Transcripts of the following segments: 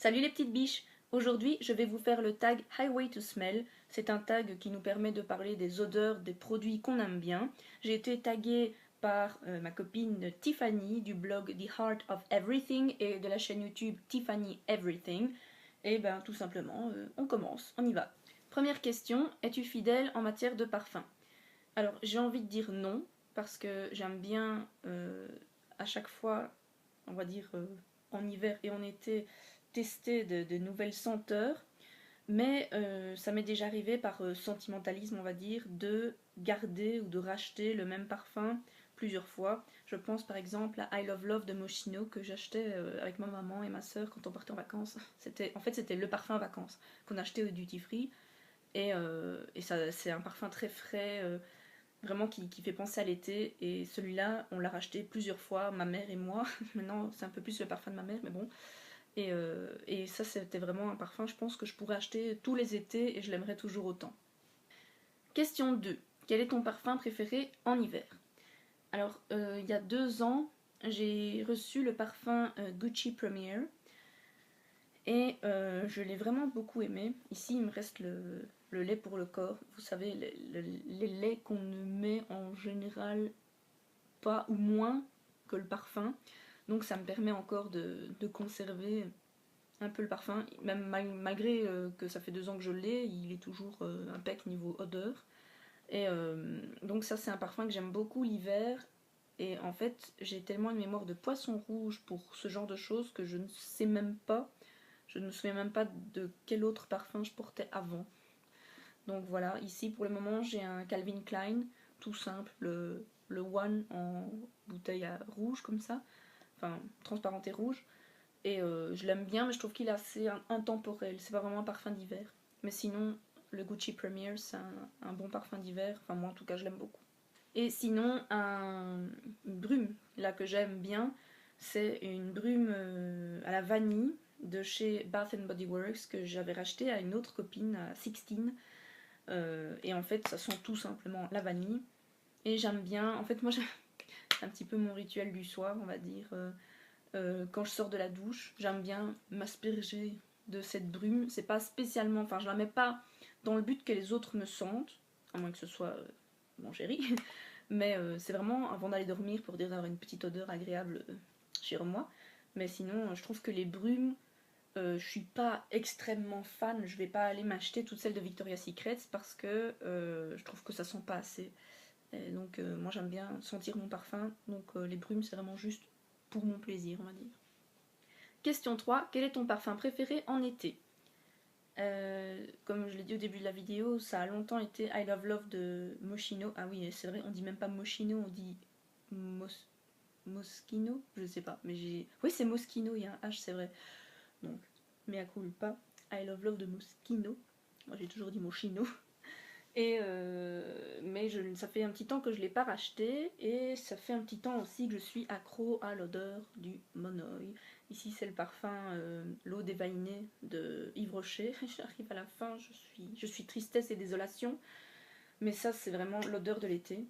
Salut les petites biches! Aujourd'hui, je vais vous faire le tag Highway to Smell. C'est un tag qui nous permet de parler des odeurs des produits qu'on aime bien. J'ai été taguée par ma copine Tiffany du blog The Heart of Everything et de la chaîne YouTube Tiffany Everything. Et ben tout simplement, on commence, on y va. Première question, es-tu fidèle en matière de parfum? Alors j'ai envie de dire non, parce que j'aime bien à chaque fois, on va dire en hiver et en été, tester de nouvelles senteurs, mais ça m'est déjà arrivé par sentimentalisme, on va dire, de garder ou de racheter le même parfum plusieurs fois. Je pense par exemple à I Love Love de Moschino que j'achetais avec ma maman et ma soeur quand on partait en vacances. C'était le parfum vacances qu'on achetait au duty free et ça, c'est un parfum très frais, vraiment qui fait penser à l'été. Et celui-là, on l'a racheté plusieurs fois, ma mère et moi. Maintenant, c'est un peu plus le parfum de ma mère, mais bon. Et ça, c'était vraiment un parfum, je pense, que je pourrais acheter tous les étés et je l'aimerais toujours autant. Question 2. Quel est ton parfum préféré en hiver? Alors, il y a 2 ans, j'ai reçu le parfum Gucci Premier et je l'ai vraiment beaucoup aimé. Ici, il me reste le lait pour le corps. Vous savez, les laits qu'on ne met en général pas ou moins que le parfum. Donc ça me permet encore de conserver un peu le parfum, même malgré que ça fait 2 ans que je l'ai, il est toujours impec niveau odeur. Et donc ça c'est un parfum que j'aime beaucoup l'hiver. Et en fait j'ai tellement une mémoire de poisson rouge pour ce genre de choses que je ne sais même pas, je ne me souviens même pas de quel autre parfum je portais avant. Donc voilà, ici pour le moment j'ai un Calvin Klein, tout simple, le One en bouteille rouge comme ça, enfin transparente et rouge. Et je l'aime bien, mais je trouve qu'il est assez intemporel. C'est pas vraiment un parfum d'hiver. Mais sinon, le Gucci Premier, c'est un bon parfum d'hiver. Enfin, moi en tout cas, je l'aime beaucoup. Et sinon, une brume, là que j'aime bien, c'est une brume à la vanille de chez Bath Body Works que j'avais racheté à une autre copine, à Sixtine. Et en fait, ça sent tout simplement la vanille. Et j'aime bien, en fait, moi, c'est un petit peu mon rituel du soir, on va dire. Quand je sors de la douche, j'aime bien m'asperger de cette brume. C'est pas spécialement, enfin je la mets pas dans le but que les autres me sentent, à moins que ce soit mon chéri, mais c'est vraiment avant d'aller dormir pour dire d'avoir une petite odeur agréable chez moi. Mais sinon, je trouve que les brumes, je suis pas extrêmement fan. Je vais pas aller m'acheter toutes celles de Victoria's Secret parce que je trouve que ça sent pas assez. Et donc moi j'aime bien sentir mon parfum, donc les brumes c'est vraiment juste pour mon plaisir, on va dire. Question 3. Quel est ton parfum préféré en été? Comme je l'ai dit au début de la vidéo, ça a longtemps été I Love Love de Moschino. Ah oui, c'est vrai, on dit même pas Moschino, on dit Moschino, je sais pas, mais j'ai... Oui, c'est Moschino, il y a un H, c'est vrai. Donc, mea culpa, I Love Love de Moschino. Moi j'ai toujours dit Moschino. Et mais ça fait un petit temps que je ne l'ai pas racheté et ça fait un petit temps aussi que je suis accro à l'odeur du Monoi. Ici c'est le parfum l'eau dévainée de Yves Rocher. J'arrive à la fin, je suis tristesse et désolation, mais ça c'est vraiment l'odeur de l'été.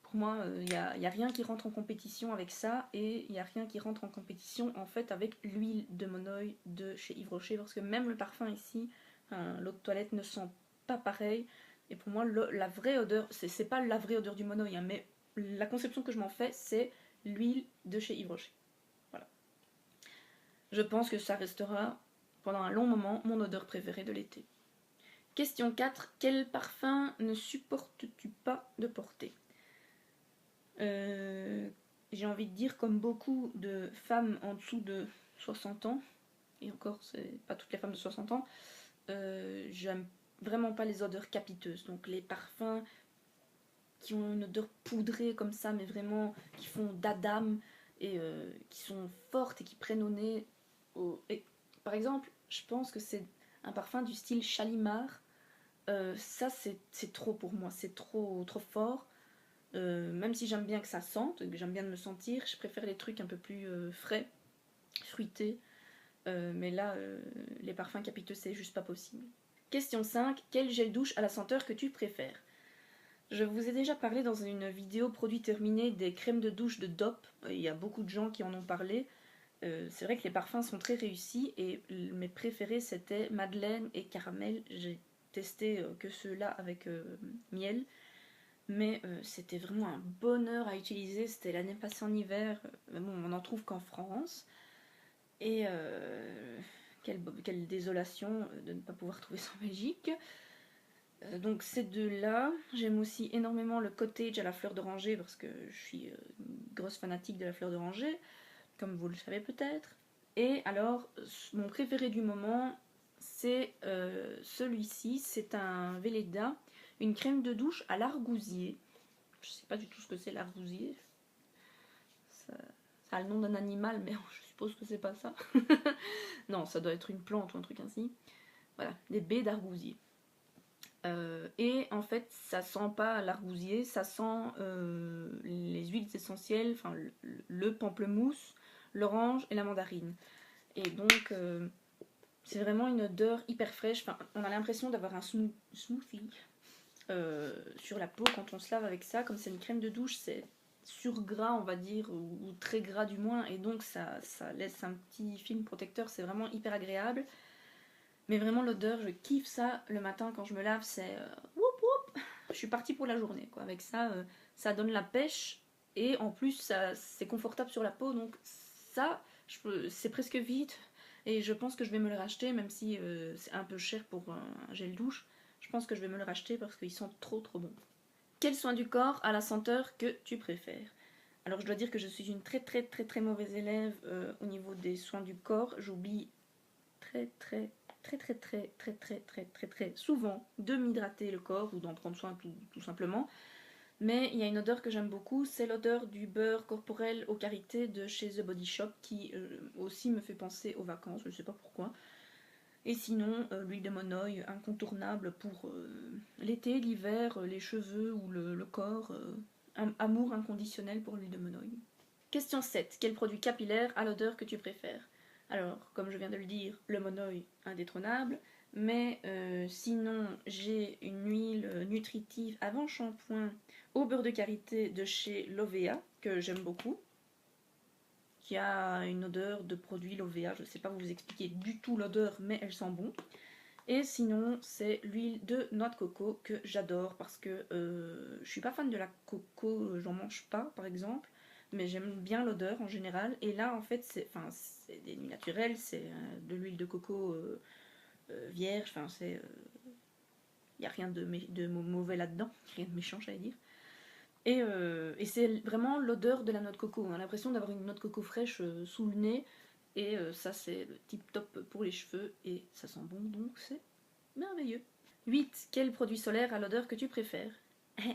Pour moi, il n'y a rien qui rentre en compétition avec ça et il n'y a rien qui rentre en compétition en fait avec l'huile de Monoi de chez Yves Rocher parce que même le parfum ici, l'eau de toilette ne sent pas pareil. Et pour moi, la vraie odeur, c'est pas la vraie odeur du Monoi, hein, mais la conception que je m'en fais, c'est l'huile de chez Yves Rocher. Voilà. Je pense que ça restera pendant un long moment mon odeur préférée de l'été. Question 4. Quel parfum ne supportes-tu pas de porter? J'ai envie de dire, comme beaucoup de femmes en dessous de 60 ans, et encore, c'est pas toutes les femmes de 60 ans, j'aime vraiment pas les odeurs capiteuses. Donc les parfums qui ont une odeur poudrée comme ça, mais vraiment qui font d'Adam et qui sont fortes et qui prennent au nez. Et, par exemple, je pense que c'est un parfum du style Chalimar. Ça, c'est trop pour moi, c'est trop fort. Même si j'aime bien que ça sente, que j'aime bien de me sentir, je préfère les trucs un peu plus frais, fruités. Mais là, les parfums capiteux, c'est juste pas possible. Question 5. Quel gel douche à la senteur que tu préfères? Je vous ai déjà parlé dans une vidéo produit terminé des crèmes de douche de DOP. Il y a beaucoup de gens qui en ont parlé. C'est vrai que les parfums sont très réussis et mes préférés c'était Madeleine et Caramel. J'ai testé que ceux-là avec miel, mais c'était vraiment un bonheur à utiliser. C'était l'année passée en hiver, mais bon, on n'en trouve qu'en France. Et quelle désolation de ne pas pouvoir trouver ça en Belgique. Donc ces deux-là, j'aime aussi énormément le Cottage à la fleur d'oranger parce que je suis une grosse fanatique de la fleur d'oranger, comme vous le savez peut-être. Et alors, mon préféré du moment, c'est celui-ci, c'est un Velleda, une crème de douche à l'argousier. Je sais pas du tout ce que c'est l'argousier. Ça, ça a le nom d'un animal, mais je suppose que c'est pas ça. Non, ça doit être une plante ou un truc ainsi. Voilà, des baies d'argousier. Et en fait, ça sent pas l'argousier, ça sent les huiles essentielles, enfin le pamplemousse, l'orange et la mandarine. Et donc, c'est vraiment une odeur hyper fraîche. Enfin, on a l'impression d'avoir un smoothie sur la peau quand on se lave avec ça. Comme c'est une crème de douche, c'est surgras, on va dire, ou très gras du moins, et donc ça laisse un petit film protecteur. C'est vraiment hyper agréable. Mais vraiment l'odeur, je kiffe ça le matin quand je me lave, c'est whoop whoop, je suis partie pour la journée quoi. Avec ça, ça donne la pêche et en plus c'est confortable sur la peau, donc ça, c'est presque vide et je pense que je vais me le racheter même si c'est un peu cher pour un gel douche. Je pense que je vais me le racheter parce qu'ils sont trop trop bons. Quel soin du corps à la senteur que tu préfères? Alors je dois dire que je suis une très très très très mauvaise élève au niveau des soins du corps. J'oublie très très très très très très très très très très souvent de m'hydrater le corps ou d'en prendre soin tout simplement. Mais il y a une odeur que j'aime beaucoup, c'est l'odeur du beurre corporel aux karités de chez The Body Shop qui aussi me fait penser aux vacances, je ne sais pas pourquoi. Et sinon, l'huile de monoï, incontournable pour l'été, l'hiver, les cheveux ou le corps. Amour inconditionnel pour l'huile de monoï. Question 7. Quel produit capillaire a l'odeur que tu préfères? Alors, comme je viens de le dire, le monoï indétrônable, mais sinon j'ai une huile nutritive avant shampoing au beurre de karité de chez Lovea que j'aime beaucoup, qui a une odeur de produit Lovea. Je ne sais pas vous expliquer du tout l'odeur, mais elle sent bon. Et sinon, c'est l'huile de noix de coco que j'adore parce que je suis pas fan de la coco, j'en mange pas par exemple, mais j'aime bien l'odeur en général. Et là, en fait, c'est des huiles naturelles, c'est de l'huile de coco vierge, enfin, c'est. Il n'y a rien de mauvais là-dedans, rien de méchant, j'allais dire. Et c'est vraiment l'odeur de la noix de coco. On a l'impression d'avoir une noix de coco fraîche sous le nez. Et ça, c'est le tip top pour les cheveux. Et ça sent bon, donc c'est merveilleux. 8. Quel produit solaire a l'odeur que tu préfères?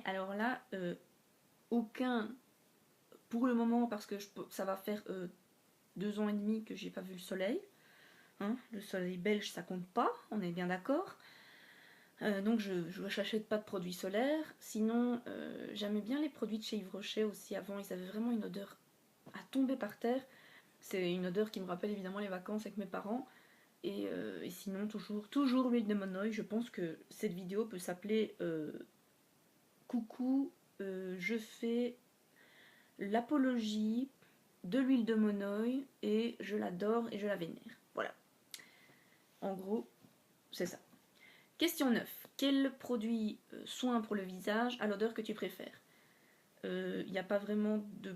Alors là, aucun pour le moment parce que ça va faire 2 ans et demi que j'ai pas vu le soleil. Hein, le soleil belge ça compte pas, on est bien d'accord. Donc je n'achète pas de produits solaires. Sinon, j'aimais bien les produits de chez Yves Rocher aussi avant. Ils avaient vraiment une odeur à tomber par terre. C'est une odeur qui me rappelle évidemment les vacances avec mes parents. Et sinon, toujours l'huile de monoï. Je pense que cette vidéo peut s'appeler Coucou, je fais l'apologie de l'huile de monoï et je l'adore et je la vénère. Voilà. En gros, c'est ça. Question 9. Quel produit soin pour le visage a l'odeur que tu préfères? Il n'y a pas vraiment de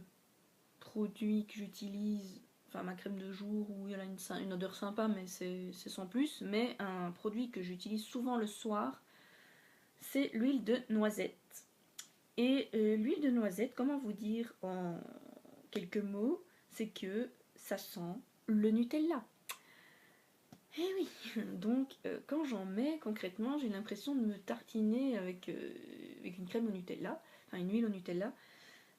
produit que j'utilise, enfin ma crème de jour où il y a une odeur sympa, mais c'est sans plus. Mais un produit que j'utilise souvent le soir, c'est l'huile de noisette. Et l'huile de noisette, comment vous dire en quelques mots, c'est que ça sent le Nutella. Eh oui, donc quand j'en mets concrètement, j'ai l'impression de me tartiner avec une crème au Nutella, enfin une huile au Nutella,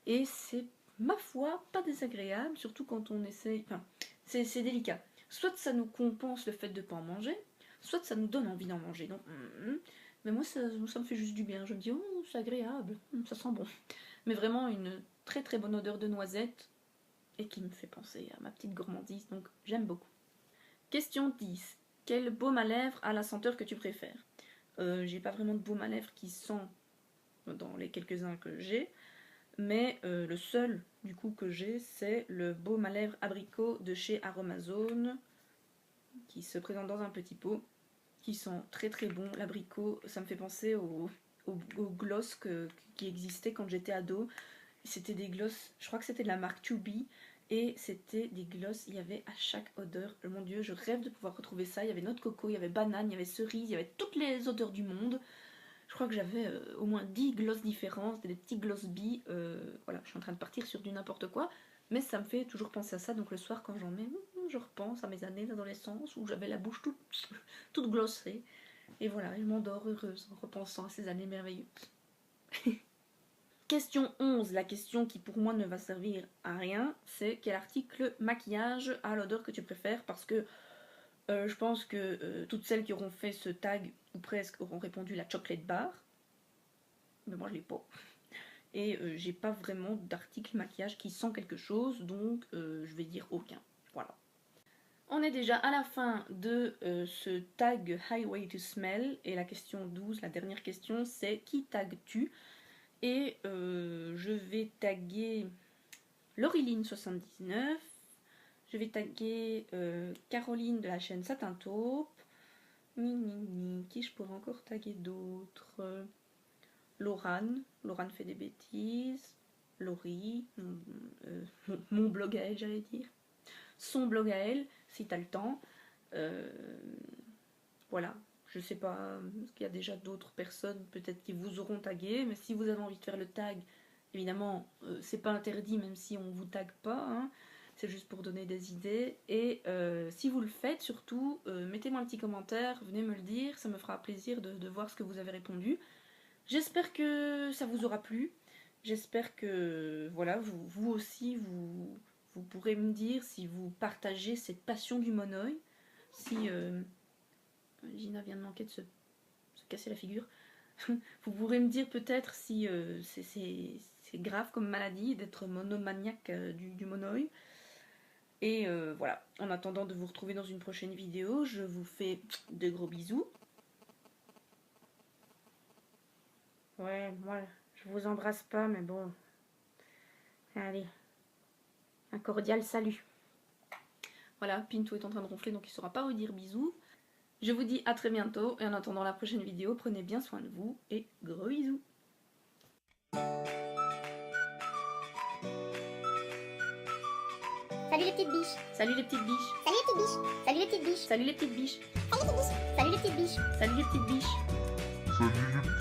et c'est ma foi pas désagréable, surtout quand on essaye, enfin c'est délicat. Soit ça nous compense le fait de ne pas en manger, soit ça nous donne envie d'en manger. Donc, mais moi ça me fait juste du bien, je me dis oh c'est agréable, ça sent bon. Mais vraiment une très très bonne odeur de noisette et qui me fait penser à ma petite gourmandise, donc j'aime beaucoup. Question 10. Quel baume à lèvres a la senteur que tu préfères? J'ai pas vraiment de baume à lèvres qui sent dans les quelques-uns que j'ai. mais le seul du coup que j'ai, c'est le baume à lèvres abricot de chez Aromazone, qui se présente dans un petit pot, qui sent très très bon. L'abricot, ça me fait penser au gloss qui existait quand j'étais ado. C'était des gloss, je crois que c'était de la marque 2B, et c'était des gloss, il y avait à chaque odeur, mon dieu, je rêve de pouvoir retrouver ça. Il y avait noix de coco, il y avait banane, il y avait cerise, il y avait toutes les odeurs du monde. Je crois que j'avais au moins 10 gloss différents, c'était des petits gloss B. Voilà, je suis en train de partir sur du n'importe quoi, mais ça me fait toujours penser à ça. Donc le soir, quand j'en mets, je repense à mes années d'adolescence où j'avais la bouche toute glossée. Et voilà, je m'endors heureuse en repensant à ces années merveilleuses. Question 11, la question qui pour moi ne va servir à rien, c'est quel article maquillage a l'odeur que tu préfères, parce que je pense que toutes celles qui auront fait ce tag, ou presque, auront répondu la chocolate bar. Mais moi je l'ai pas. Et j'ai pas vraiment d'article maquillage qui sent quelque chose, donc je vais dire aucun. Voilà. On est déjà à la fin de ce tag Highway to Smell, et la question 12, la dernière question, c'est qui tagues-tu? Et je vais taguer Laureline79, je vais taguer Caroline de la chaîne Satin Taupe, qui je pourrais encore taguer d'autres, Laurane fait des bêtises, Laurie, mon blog à elle j'allais dire, son blog à elle, si t'as le temps. Voilà, je sais pas, parce qu'il y a déjà d'autres personnes peut-être qui vous auront tagué, mais si vous avez envie de faire le tag, évidemment, c'est pas interdit même si on vous tague pas, hein, c'est juste pour donner des idées. Et si vous le faites, surtout, mettez-moi un petit commentaire, venez me le dire, ça me fera plaisir de voir ce que vous avez répondu. J'espère que ça vous aura plu, j'espère que voilà, vous aussi, vous pourrez me dire si vous partagez cette passion du monoeil, si... Gina vient de manquer de se casser la figure. Vous pourrez me dire peut-être si c'est grave comme maladie d'être monomaniaque du monoeil. Et voilà, en attendant de vous retrouver dans une prochaine vidéo, je vous fais de gros bisous. Ouais, moi, je vous embrasse pas, mais bon. Allez, un cordial salut. Voilà, Pinto est en train de ronfler, donc il ne saura pas redire bisous. Je vous dis à très bientôt, et en attendant la prochaine vidéo, prenez bien soin de vous, et gros bisous. Salut les petites biches. Salut les petites biches. Salut les petites biches. Salut les petites biches. Salut les petites biches. Salut les petites biches. Salut les petites biches. Salut les petites biches.